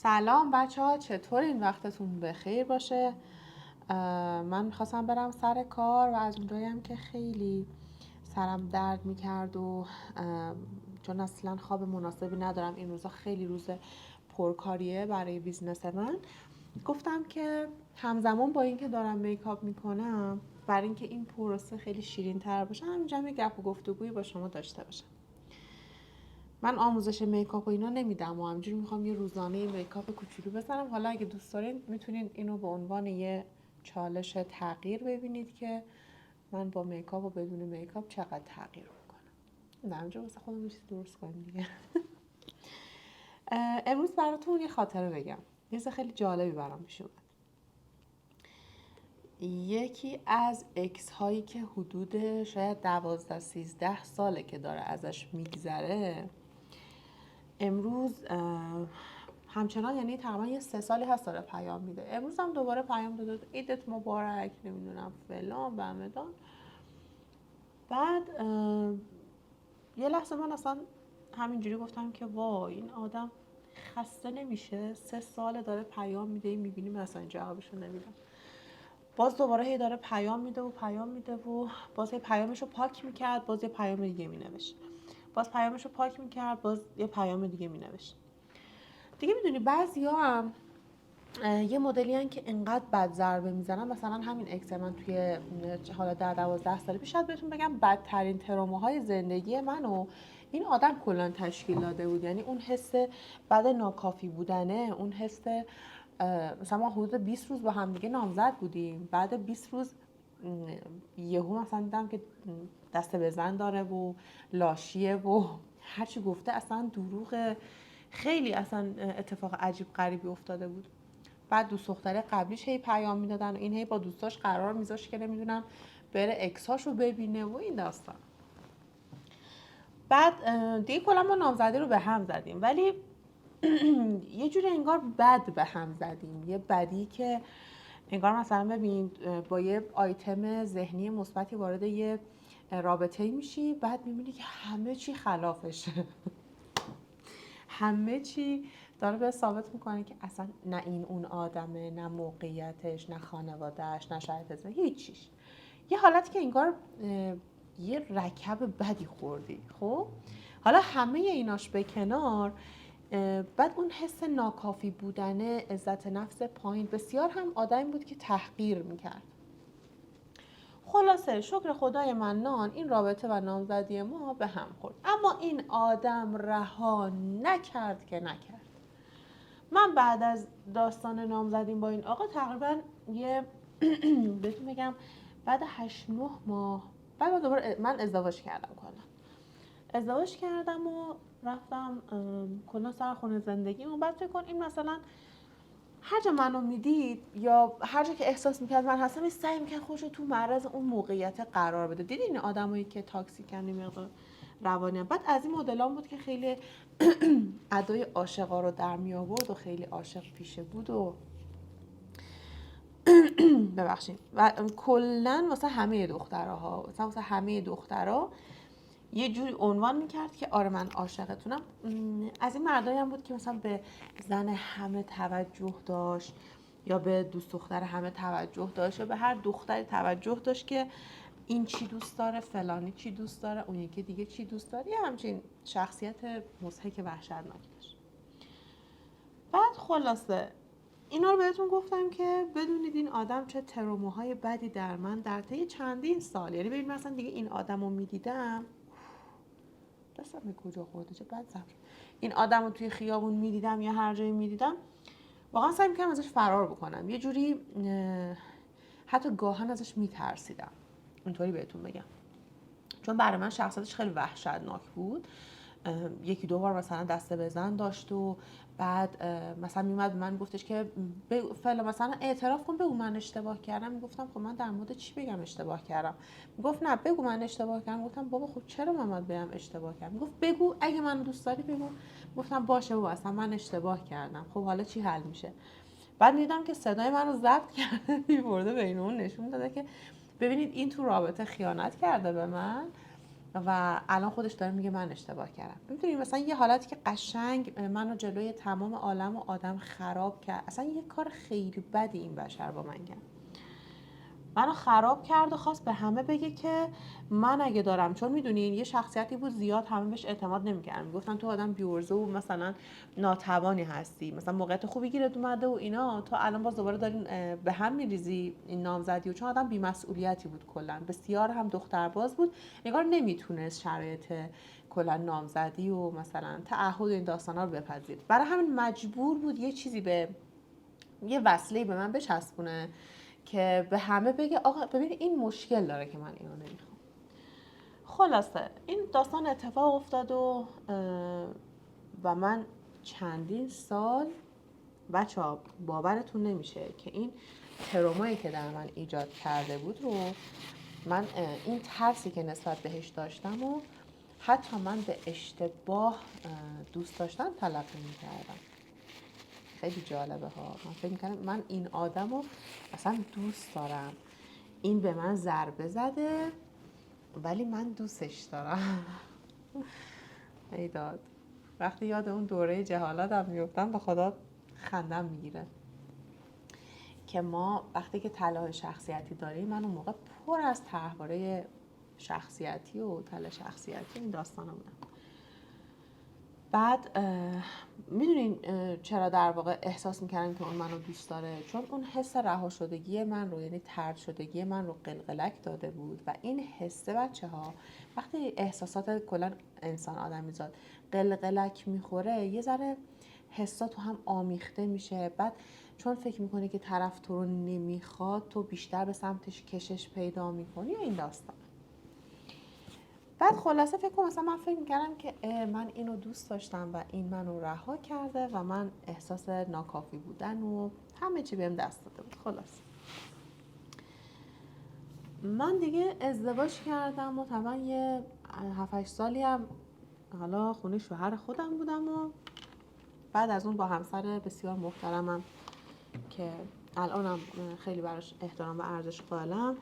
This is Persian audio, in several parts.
سلام بچه ها، چطور این وقتتون بخیر باشه؟ من میخواستم برم سر کار و از اونجایی هم که خیلی سرم درد میکرد و چون اصلا خواب مناسبی ندارم این روزا، خیلی روز پرکاریه برای بیزنس من، گفتم که همزمان با اینکه دارم میکاپ میکنم، برای اینکه این پروسه خیلی شیرین تر باشه، همینجا یه گپ و گفتگویی با شما داشته باشم. من آموزش میکاپ و اینا نمیدم و همینجوری میخوام یه روزانه میکاپ کوچولو بزنم. حالا اگه دوست دارین میتونین اینو به عنوان یه چالش تغییر ببینید که من با میکاپ و بدون میکاپ چقدر تغییر میکنم. نه همینجا واسه خودم چیز درست کنیم دیگه. امروز براتون یه خاطره بگم. یه چیز خیلی جالبی برام پیش اومد. یکی از اکس هایی که حدود شاید 12-13 ساله که داره ازش میگذره، امروز همچنان، یعنی تقریبا یه 3 سالی هست داره پیام میده. امروز هم دوباره پیام داده عیدت مبارک، نمیدونم فلان بهمدان. بعد یه لحظه من اصلا همینجوری گفتم که وای این آدم خسته نمیشه؟ 3 ساله داره پیام میده، میبینیم مثلا جوابشو نمیدم. باز دوباره هی داره پیام میده و باز یه پیامشو پاک میکرد، باز یه پیام دیگه مینوشت، باز پیامشو پاک میکرد، باز یه پیام دیگه مینوشت. دیگه میدونی بعضیا هم یه مدلی هن که انقدر بد ضربه میزنن. مثلا همین اکس من توی حالا 10-12 سال پیش شاید بهتون بگم بدترین تروماهای زندگی منو این آدم کلا تشکیل داده بود. یعنی اون حس بد ناکافی بودنه، اون حس مثلا ما حدود 20 روز با هم دیگه نامزد بودیم، بعد 20 روز یهو مثلا دیدم که دست بزن داره و لاشیه و هرچی گفته اصلا دروغه. خیلی اصلا اتفاق عجیب غریبی افتاده بود. بعد دوست دختره قبلیش هی پیام میدادن و این هی با دوستاش قرار میذاشت که نمیدونم بره اکساشو ببینه و این داستان. بعد دیگه کلا ما نامزدی رو به هم زدیم، ولی یه جوری انگار بد به هم زدیم. یه بدی که انگار مثلا ببین با یه آیتم ذهنی مثبتی وارد یه رابطه‌ای میشی، بعد میبینی که همه چی خلافشه. همه چی داره به ثابت میکنه که اصلا نه این اون آدمه، نه موقعیتش، نه خانوادهش، نه شرایط زندگی، هیچیش. یه حالتی که انگار یه رکب بدی خوردی. خب حالا همه ایناش به کنار، بعد اون حس ناکافی بودن، عزت نفس پایین، بسیار هم آدمی بود که تحقیر میکرد. خلاصه شکر خدای منان این رابطه و نامزدی ما به هم خورد، اما این آدم رها نکرد که نکرد. من بعد از داستان نامزدیم با این آقا تقریبا یه بهتون بگم بعد 8-9 ماه بعد من دوباره ازدواج کردم. ازدواج کردم و رفتم کلا سر خونه زندگیم و بعد فکر کن این مثلا هر جا منو میدید یا هر جا که احساس میکرد من هستم، سعی میکرد خودش رو تو معرض اون موقعیت قرار بده. دیدین این آدمایی که تاکسیکن مقدار روانی هم. بعد از این مدلام بود که خیلی ادای عاشقا رو در می آورد و خیلی عاشق پیشه بود و ببخشید. و کلا واسه همه دخترها، مثلا واسه همه دخترها یه جوری عنوان میکرد که آره من عاشقتونم. از این مردایی هم بود که مثلا به زن همه توجه داشت یا به دوست دختر همه توجه داشت یا به هر دختری توجه داشت که این چی دوست داره، فلانی چی دوست داره، اون یکی دیگه چی دوست داره. یه همچین شخصیت مضحک وحشتناکی داشت. بعد خلاصه اینا رو بهتون گفتم که بدونید این آدم چه تروماهای بدی در من در طی چندین سال، یعنی ببین مثلا دیگه این آدم رو میدیدم دستم به کجا خورده، چه بد زبط. این آدم رو توی خیابون میدیدم یا هر جایی میدیدم واقعا سعی میکنم ازش فرار بکنم. یه جوری حتی گاهن ازش میترسیدم، اینطوری بهتون بگم، چون برای من شخصیتش خیلی وحشتناک بود. 1-2 بار مثلا دسته بزن داشت و بعد مثلا میومد به من گفتش که فعلا مثلا اعتراف کن، بگو من اشتباه کردم. میگفتم خب من در مورد چی بگم اشتباه کردم؟ میگفت نه بگو من اشتباه کردم. گفتم بابا خب چرا من باید بگم اشتباه کردم؟ میگفت بگو اگه منو دوست داری بگو. گفتم باشه بابا اصلا من اشتباه کردم، خب حالا چی حل میشه؟ بعد دیدم که صدای منو ضبط کرده میبرده بین اون، نشون داده که ببینید این تو رابطه خیانت کرده به من و الان خودش داره میگه من اشتباه کردم. میدونی مثلا یه حالتی که قشنگ منو جلوی تمام عالم و آدم خراب کرد. اصلا یه کار خیلی بدی این بشر با من کرد، منو خراب کرد و خواست به همه بگه که من اگه دارم، چون میدونین یه شخصیتی بود زیاد همه بهش اعتماد نمیکردن، میگفتن تو آدم بیورزه و مثلا ناتوانی هستی، مثلا موقعیت خوبی گیرت اومده و اینا، تو الان باز دوباره دارین به هم میریزی این نامزدی. و چون آدم بی‌مسئولیتی بود، کلا بسیار هم دخترباز بود، انگار نمیتونست شرایط کلا نامزدی و مثلا تعهد و این داستانا رو بپذیر، برای همین مجبور بود یه چیزی به یه وصله به من بچسبونه که به همه بگه آقا ببین این مشکل داره که من اینو نمیخوام. خلاصه این داستان اتفاق افتاد و من چندین سال، بچه‌ها باورتون نمیشه که این ترومایی که در من ایجاد کرده بود رو من، این ترسی که نسبت بهش داشتم و حتی من به اشتباه دوست داشتن تلقی میکردم. خیلی جالبه ها. من فکر میکنم من این آدم رو اصلا دوست دارم، این به من ضربه زده ولی من دوستش دارم. ای داد، وقتی یاد اون دوره جهالتم میفتم به خدا خندم میگیره که ما وقتی که طلاق شخصیتی داریم، من اون موقع پر از طرحواره شخصیتی و طلاق شخصیتی این داستانا بودم. بعد میدونین چرا در واقع احساس میکردم که اون منو دوست داره؟ چون اون حس رها شدگی من رو، یعنی طرد شدگی من رو قلقلک داده بود. و این حسه بچه‌ها وقتی احساسات کلا انسان آدمیزاد قلقلک میخوره، یه ذره حسا تو هم آمیخته میشه. بعد چون فکر میکنی که طرف تو رو نمیخواد، تو بیشتر به سمتش کشش پیدا میکنی و این داستان. بعد خلاصه فکر کنم مثلا من فکر میکردم که من اینو دوست داشتم و این منو رها کرده و من احساس ناکافی بودن و همه چی بهم دست داده بود. خلاص من دیگه ازدواج کردم و طبعا یه 7-8 سالی هم حالا خونه شوهر خودم بودم و بعد از اون با همسر بسیار محترمم که الانم خیلی براش احترام و ارزش قائلم،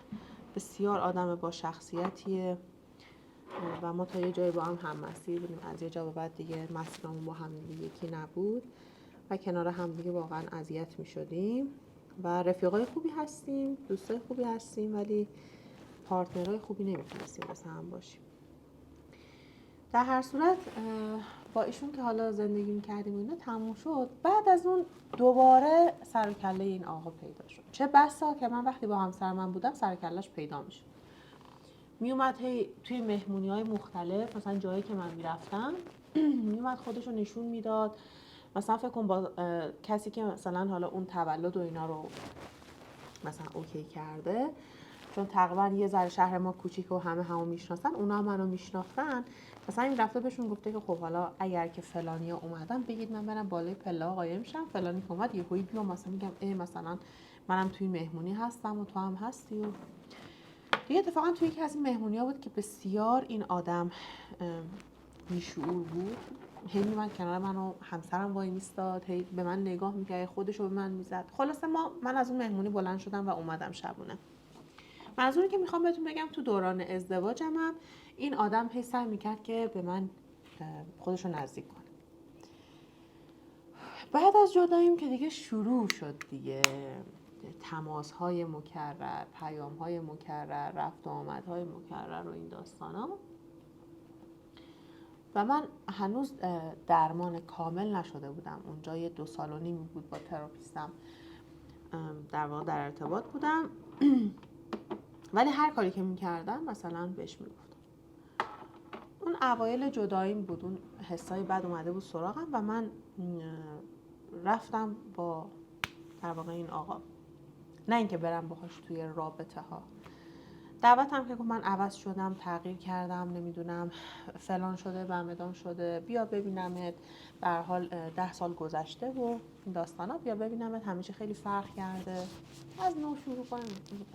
بسیار آدم با شخصیتیه و ما تا یه جایی با هم مسیر بودیم. از یه جا به بعد دیگه مسیرمون با هم دیگه یکی نبود و کنار هم دیگه واقعا اذیت می شدیم و رفیقای خوبی هستیم، دوستای خوبی هستیم، ولی پارتنرای خوبی نمیتونستیم واسه هم باشیم. در هر صورت با ایشون که حالا زندگی میکردیم و اینا تموم شد. بعد از اون دوباره سر و کله این آقا پیدا شد. چه بسا که من وقتی با همسر من بودم سر و کله‌اش پیدا میشد. میومد توی مهمونی‌های مختلف، مثلا جایی که من میرفتم میومد خودشو نشون میداد. مثلا فکر کن با کسی که مثلا حالا اون تولد و اینا رو مثلا اوکی کرده، چون تقریبا یه ذره شهر ما کوچیکه و همو میشناسن، اونا هم منو میشناختن. مثلا این رفته بهشون گفته که خب حالا اگر که فلانیا اومدن بگید من برم بالای پله قایم میشم، فلانی که اومد یهویی بیام مثلا میگم مثلا منم توی مهمونی هستم و تو هم هستی. و دیگه اتفاقا توی یکی از این مهمونی‌ها بود که بسیار این آدم بیشعور بود. هی میومد کنار من و همسرم وای میستاد، هی به من نگاه میکرد، خودشو به من میزد. خلاصه من از اون مهمونی بلند شدم و اومدم شبونه. منظوری که میخوام بهتون بگم تو دوران ازدواجم هم این آدم هی سعی میکرد که به من خودشو نزدیک کنه. بعد از جداییم که دیگه شروع شد دیگه تماس‌های مکرر، پیام‌های مکرر، رفت و آمدهای مکرر و این داستانا. و من هنوز درمان کامل نشده بودم. اونجا یه 2.5 سال بود با تراپیستم در واقع در ارتباط بودم. ولی هر کاری که میکردم مثلا بهش میگفتم. اون اوایل جداییم بود، اون حسای بد اومده بود سراغم و من رفتم با در واقع این آقا، نه اینکه برم باهاش توی رابطه ها. دعوتم که من عوض شدم، تغییر کردم، نمیدونم فلان شده بمدان شده، بیا ببینمت، به هر حال 10 سال گذشته و این داستانا، بیا ببینمت، همه چی خیلی فرق کرده، از نو شروع کنیم.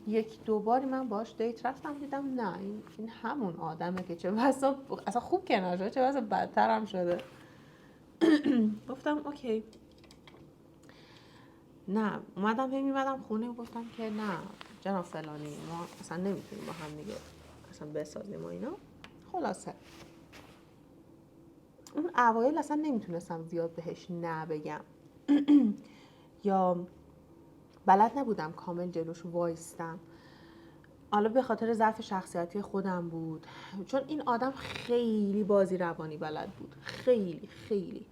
یک دو باری من باهاش دیت رفتم، دیدم نه این همون آدمه که چه بسا اصلا خوب کنار شده، چه بسا بدتر هم شده. گفتم اوکی. نه اومدم میمدم خونه و گفتم که نه جناب فلانی ما اصلا نمیتونیم با هم دیگه اصلا بسازیم و اینا. خلاصه اون اوایل اصلا نمیتونستم زیاد بهش نه بگم یا بلد نبودم کامل جلوش وایستم. حالا به خاطر ضعف شخصیتی خودم بود، چون این آدم خیلی بازی روانی بلد بود، خیلی خیلی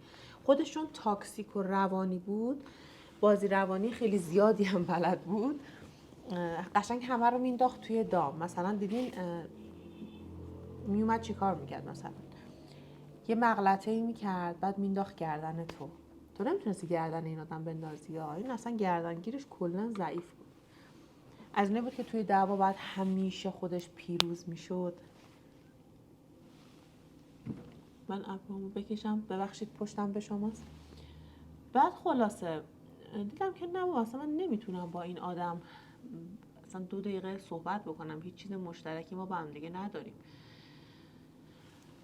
خودش چون تاکسیک و روانی بود، بازی روانی خیلی زیادی هم بلد بود. قشنگ همه رو مینداخت توی دام. مثلا دیدین میومد چی کار میکرد؟ مثلا یه مغلطه‌ای میکرد بعد مینداخت گردن تو نمیتونستی گردن این آدم بندازی. این اصلا گردنگیرش کلا ضعیف بود. از اینه بود که توی دعوا بعد همیشه خودش پیروز میشد. من ابرومو بکشم، ببخشید پشتم به شماست. بعد خلاصه دیدم که نه اصلا من نمیتونم با این آدم اصلا 2 دقیقه صحبت بکنم، هیچ چیز مشترکی ما با هم دیگه نداریم.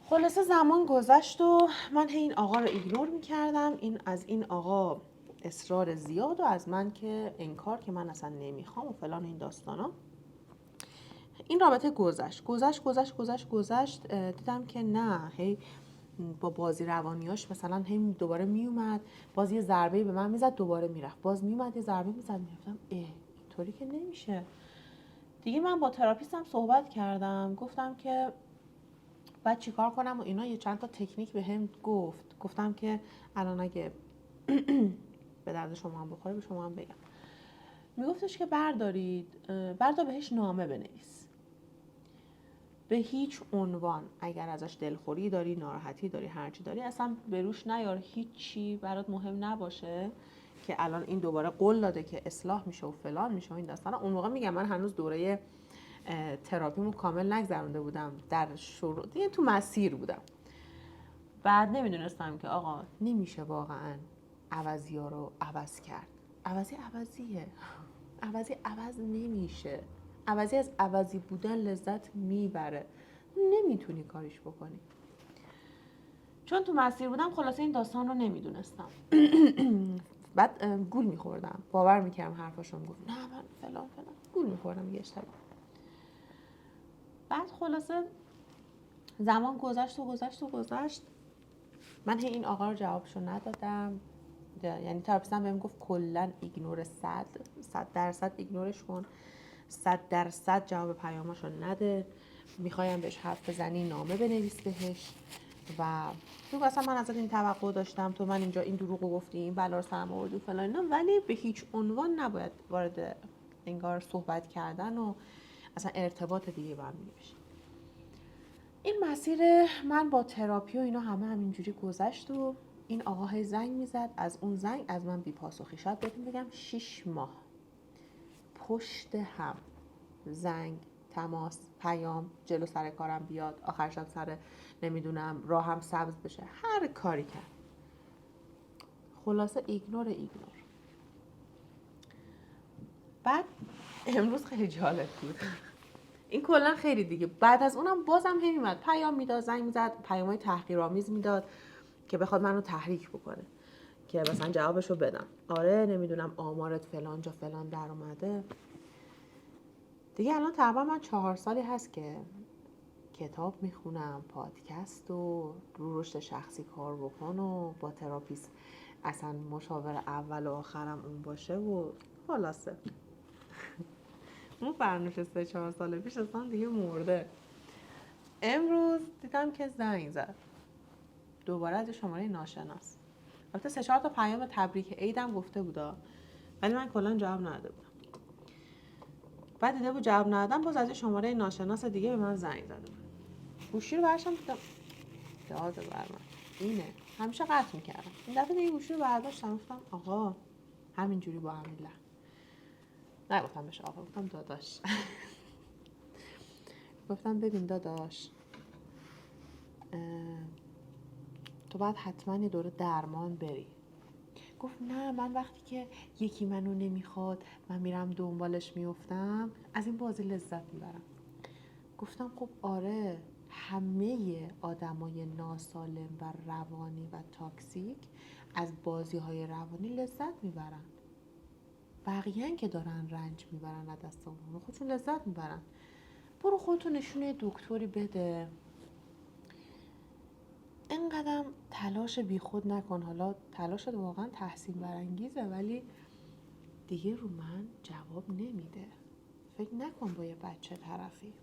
خلاصه زمان گذشت و من این آقا رو ایگنور میکردم. این از این آقا اصرار زیاد و از من که انکار که من اصلا نمیخوام و فلان این داستانا. این رابطه گذشت. دیدم که نه، هی با بازی روانیاش مثلا هی دوباره میومد، باز یه ضربه‌ای به من میزد، دوباره میرفت، باز میومد یه ضربه میزد، میگفتم اینطوری که نمیشه دیگه. من با تراپیستم صحبت کردم، گفتم که بعد چیکار کنم و اینا. یه چند تا تکنیک بهم گفتم که الان اگه به درد شما هم بخوره به شما هم بگم. میگفتش که بردار بهش نامه بنویس، به هیچ عنوان اگر ازش دلخوری داری، ناراحتی داری، هرچی داری اصلا بروش نیار، هیچی برات مهم نباشه که الان این دوباره قول داده که اصلاح میشه و فلان میشه و این داستانا. اون موقع میگم من هنوز دوره تراپیمو کامل نگذرونده بودم، در شروع دیگه تو مسیر بودم. بعد نمیدونستم که آقا نمیشه واقعا عوضی ها رو عوض کرد. عوضیه عوض نمیشه. عوضی از عوضی بودن لذت میبره، نمیتونی کاریش بکنی. چون تو مسیر بودم خلاصه این داستان رو نمیدونستم. بعد گول میخوردم، باور میکردم حرفاشو، میگفت نه من فلان گول میخوردم یه شب. بعد خلاصه زمان گذشت. من این آقا رو جوابشو ندادم. یعنی تراپیستم بهم گفت کلا ایگنور 100% ایگنورش کن، 100% جواب پیاماشو نده، میخوایم بهش حرف بزنی نامه بنویس بهش. و تو اصلا من ازت این توقع داشتم، تو من اینجا این دروغو گفتی، این بلا رو سرم آوردی فلان اینا، ولی به هیچ عنوان نباید وارد انگار صحبت کردن و اصلا ارتباط دیگه با هم بشی. این مسیر من با تراپی و اینا همینجوری گذشت و این آقا های زنگ میزد، از اون زنگ از من بی پاسخی. شاید بهتون بگم 6 ماه پشت هم زنگ، تماس، پیام، جلو سر کارم بیاد، آخر شب سر نمیدونم راهم سبز بشه، هر کاری کرد. خلاصه ایگنور. بعد امروز خیلی جالب بود. این کلا خیلی دیگه بعد از اونم بازم هم میاد پیام میداد، زنگ میزد، پیامای تحقیرآمیز میداد که بخواد منو تحریک بکنه که مثلا جوابشو بدم. آره نمیدونم آمارت فلان جا فلان در اومده. دیگه الان تقریبا من 4 سالی هست که کتاب میخونم، پادکست و رو رشد شخصی کار بکن و با تراپیست اصلا مشاور اول و آخرم اون باشه و خلاصه اون فرنوش 3-4 سال پیش اصلا دیگه مرده. امروز دیدم که زنگ زد دوباره از شماره ناشناس. البته 3-4 تا پیام تبریک عیدم گفته بودا، ولی من کلا جواب نداده بودم. بعد دیده بود جواب ندادم، باز از شماره ناشناس دیگه به من زنگ زده بود. گوشی رو برشم دیدم داده بر من اینه، همیشه قطع میکردم. این دفعه دیگه گوشی رو برداشتم، گفتم آقا همینجوری با همین لحن، نگفتم بهش آقا، گفتم داداش. گفتم ببین داداش، تو باید حتما یه دوره درمان بری. گفت نه من وقتی که یکی منو نمیخواد من میرم دنبالش میافتم، از این بازی لذت میبرم. گفتم خب آره، همه آدمای ناسالم و روانی و تاکسیک از بازی‌های روانی لذت میبرن. بقیه‌ن که دارن رنج میبرن از دست اون، خودشون لذت میبرن. برو خودتو نشونه دکتری بده، اینقدر تلاش بیخود نکن. حالا تلاشت واقعا تحسین برانگیزه، ولی دیگه رو من جواب نمیده. فکر نکن با یه بچه طرفی.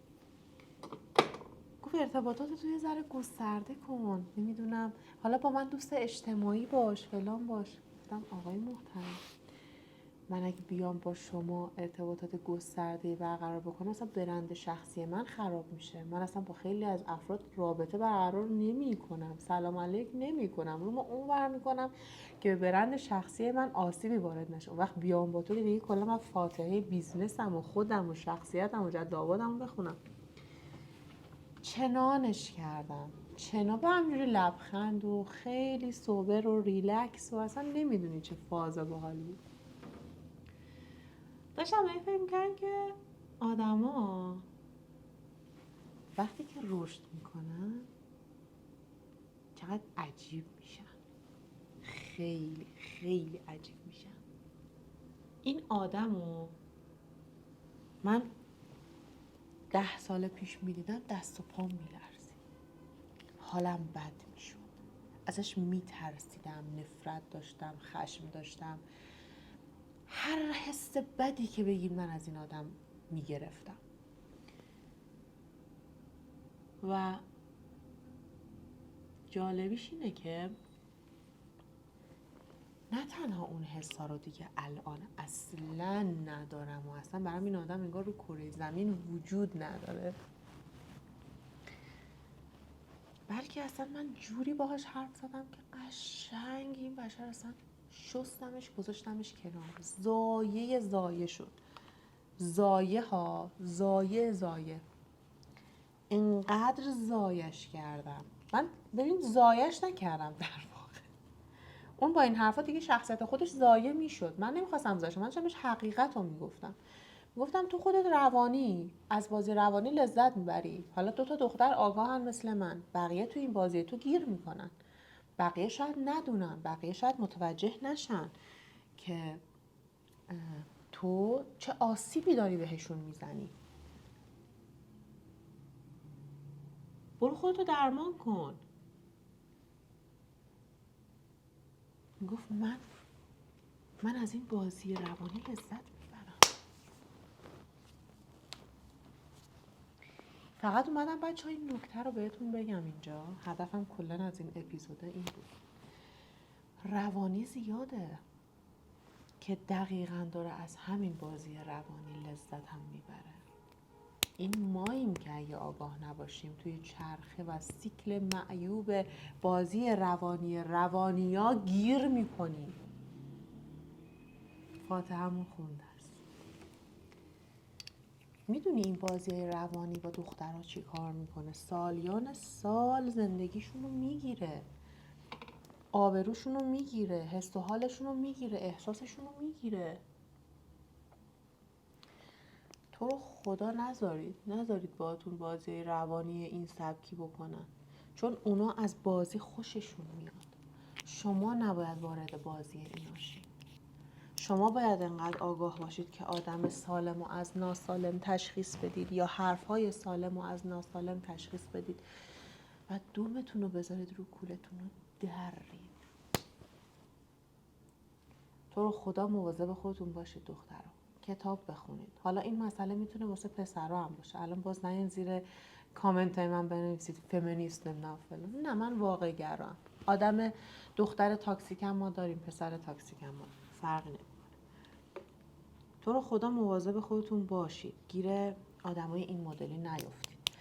گفت ارتباطات تو یه ذره گسترده کن، نمیدونم حالا با من دوست اجتماعی باش، فلان باش. گفتم آقای محترم، من اگه بیام با شما ارتباطات گسترده برقرار بکنم، اصلا برند شخصی من خراب میشه. من اصلا با خیلی از افراد رابطه برقرار نمی کنم، سلام علیک نمی کنم، رو ما اون ور میکنم که به برند شخصی من آسیبی وارد نشه. اون وقت بیام با تو دیگه کلا من فاتحه بیزنسم و خودم و شخصیتم و جد آبادم بخونم. چنانش کردم، چنا با همجوری لبخند و خیلی سوبر و ریلکس و اصلا نمیدونی چه فاز باحالی بود. داشتم این فکر می‌کردم که آدما وقتی که رشد میکنن چقدر عجیب میشن، خیلی خیلی عجیب میشن. این آدمو من 10 سال پیش میدیدم دست و پام میلرزید، حالم بد میشد، ازش میترسیدم، نفرت داشتم، خشم داشتم، هر حس بدی که بگید من از این آدم میگرفتم. و جالبیش اینه که نه تنها اون حسا رو دیگه الان اصلا ندارم و اصلا برام این آدم انگار رو کره زمین وجود نداره، بلکه اصلا من جوری باهاش حرف زدم که قشنگ این بشر اصلا شستمش گذاشتمش کنار، زایه شد. زایه ها، زایه اینقدر زایش کردم من. ببین زایش نکردم در واقع، اون با این حرفا دیگه شخصیت خودش زایه میشد. من نمیخواستم زایش، من داشتم بهش حقیقت رو میگفتم تو خودت روانی، از بازی روانی لذت میبری. حالا 2 تا دختر آگاهن مثل من، بقیه تو این بازی تو گیر میکنن، بقیه شاید ندونن، بقیه شاید متوجه نشن که تو چه آسیبی داری بهشون میزنی. برو خودتو درمان کن. گفت من از این بازی روانی لذت میبرم. فقط اومدم بچه ها این نکته رو بهتون بگم اینجا، هدفم کلا از این اپیزوده این بود. روانی زیاده که دقیقاً داره از همین بازی روانی لذت هم میبره. این ماییم که اگه آگاه نباشیم توی چرخه و سیکل معیوب بازی روانیا گیر میکنیم. فاتحه‌مون خونده است. میدونی این بازی روانی با دخترها چی کار میکنه؟ سالیان سال زندگیشون رو میگیره، آبروشون رو میگیره، حس و حالشون رو میگیره، احساسشون رو میگیره. تو رو خدا نذارید باهاتون بازی روانی این سبکی بکنن، چون اونا از بازی خوششون میاد. شما نباید وارد بازی اینا شید. شما باید انقدر آگاه باشید که آدم سالم و از ناسالم تشخیص بدید یا حرفهای سالم و از ناسالم تشخیص بدید و دومتون رو بذارید رو کولتون رو درید. تو رو خدا مواظب خودتون باشید دخترها. کتاب بخونید. حالا این مسئله میتونه واسه پسرها هم باشه. الان باز نین زیر کامنت های من بنویسید فمینیست نمیدونم فلان. نه، من واقع گرام. آدم دختر تاکسیک هم ما داریم، پسر تاکسیک هم ما داریم. فرقی نمیکنه. تو رو خدا مواظب خودتون باشید. گیر آدمای این مدلی نیفتید.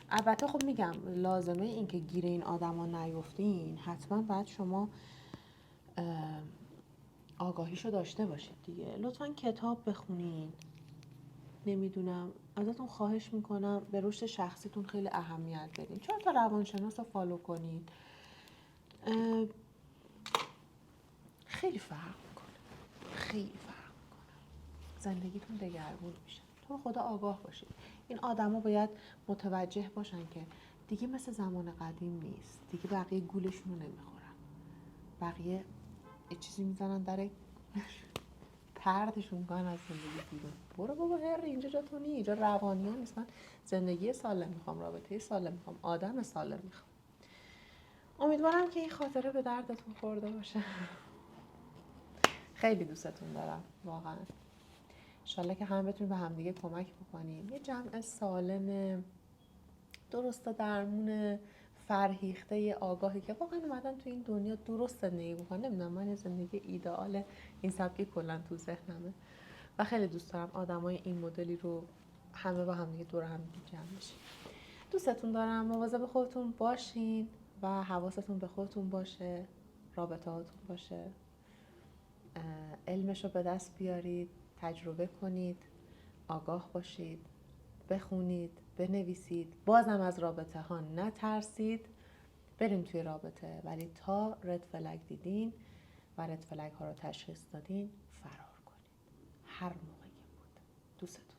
البته خب میگم لازمه این که گیر این آدما نیفتین، حتما باید شما آگاهیشو داشته باشید دیگه. لطفاً کتاب بخونین. نمیدونم، ازتون خواهش میکنم به رشد شخصیتون خیلی اهمیت بدین. 4 تا روانشناس رو فالو کنید. خیلی فرق میکنه. زندگیتون دگرگون میشه. تو خدا آگاه باشید. این آدما باید متوجه باشن که دیگه مثل زمان قدیم نیست. دیگه بقیه گولشون رو نمیخورن. بقیه یه چیزی میزنن در پرتشون میکنن از زندگی بیرون. برو بابا هر اینجا جا تو نی، اینجا روانی ها نیست. من زندگی سالم میخوام، رابطه سالم میخوام، آدم سالم میخوام. امیدوارم که این خاطره به دردتون خورده باشه. خیلی دوستتون دارم واقعا. انشالله که هم بتونیم به همدیگه کمک بکنیم. یه جمع سالم درست درمون فرهیخته آگاهی که واقعا اومدن تو این دنیا درست زندگی بکنن. نمیدونم، من زندگی ایدئال این سبکی کلا تو ذهنمه و خیلی دوست دارم آدمای این مدلی رو همه با هم دیگه دور هم جمع بشیم. دوستتون دارم. مواظب خودتون باشین و حواستون به خودتون باشه، رابطه هاتون باشه. علمش رو به دست بیارید، تجربه کنید، آگاه باشید، بخونید، بنویسید، بازم از رابطه ها نترسید. بریم توی رابطه، ولی تا رد فلگ دیدین و رد فلگ ها رو تشخیص دادین فرار کنید، هر موقع که بود. دوستتون